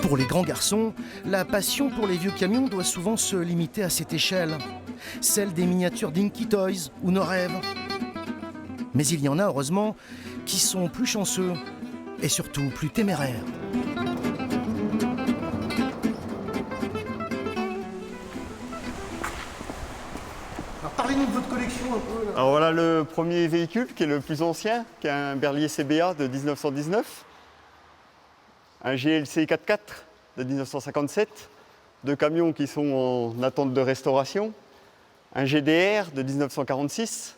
Pour les grands garçons, la passion pour les vieux camions doit souvent se limiter à cette échelle, celle des miniatures Dinky Toys ou nos rêves. Mais il y en a, heureusement, qui sont plus chanceux et surtout plus téméraires. Alors parlez-nous de votre collection un peu. Alors voilà le premier véhicule qui est le plus ancien, qui est un Berlier CBA de 1919. Un GLC 4x4 de 1957, deux camions qui sont en attente de restauration, un GDR de 1946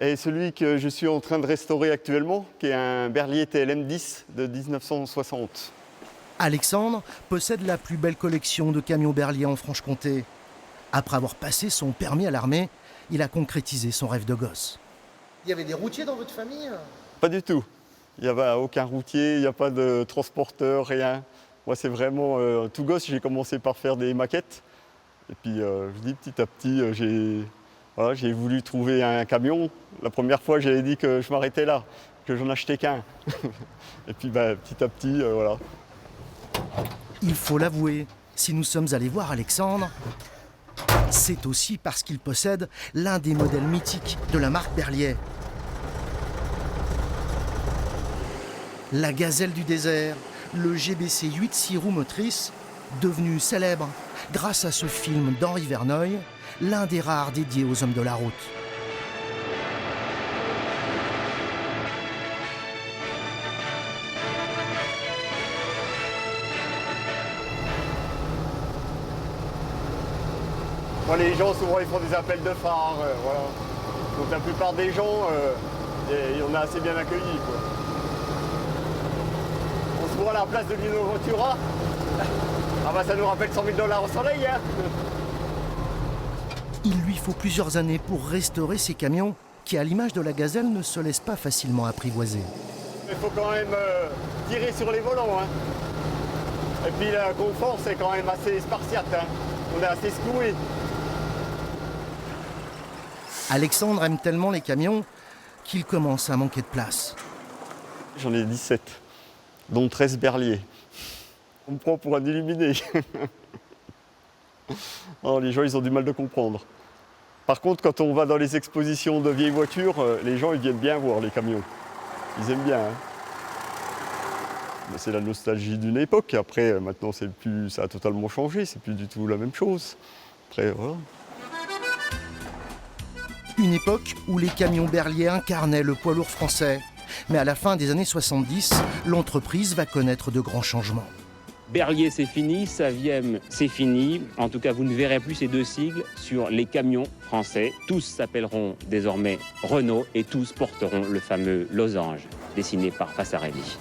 et celui que je suis en train de restaurer actuellement, qui est un Berlier TLM 10 de 1960. Alexandre possède la plus belle collection de camions Berlier en Franche-Comté. Après avoir passé son permis à l'armée, il a concrétisé son rêve de gosse. Il y avait des routiers dans votre famille ? Pas du tout. Il n'y avait aucun routier, il n'y a pas de transporteur, rien. Moi, c'est vraiment tout gosse. J'ai commencé par faire des maquettes. Et puis, je dis petit à petit, j'ai voulu trouver un camion. La première fois, j'avais dit que je m'arrêtais là, que j'en achetais qu'un. Et puis, petit à petit, voilà. Il faut l'avouer, si nous sommes allés voir Alexandre, c'est aussi parce qu'il possède l'un des modèles mythiques de la marque Berlier. La gazelle du désert, le GBC 8 6 roues motrices, devenu célèbre grâce à ce film d'Henri Verneuil, l'un des rares dédiés aux hommes de la route. Moi, les gens, souvent, ils font des appels de phare. Voilà. Donc, la plupart des gens, on a assez bien accueillis, quoi. On se voit à la place de Lino Ventura. Ça nous rappelle 100 000 $ au soleil, hein. Il lui faut plusieurs années pour restaurer ces camions qui, à l'image de la gazelle, ne se laissent pas facilement apprivoiser. Il faut quand même tirer sur les volants, hein. Et puis le confort, c'est quand même assez spartiate, hein. On est assez secoué. Alexandre aime tellement les camions qu'il commence à manquer de place. J'en ai 17, dont 13 Berlier. On me prend pour un illuminé. Alors, les gens, ils ont du mal de comprendre. Par contre, quand on va dans les expositions de vieilles voitures, les gens, ils viennent bien voir les camions. Ils aiment bien, hein. C'est la nostalgie d'une époque. Après, maintenant, ça a totalement changé. C'est plus du tout la même chose. Après, voilà. Une époque où les camions Berlier incarnaient le poids lourd français. Mais à la fin des années 70, l'entreprise va connaître de grands changements. Berlier, c'est fini, Saviem, c'est fini. En tout cas, vous ne verrez plus ces deux sigles sur les camions français. Tous s'appelleront désormais Renault et tous porteront le fameux losange dessiné par Passarelli.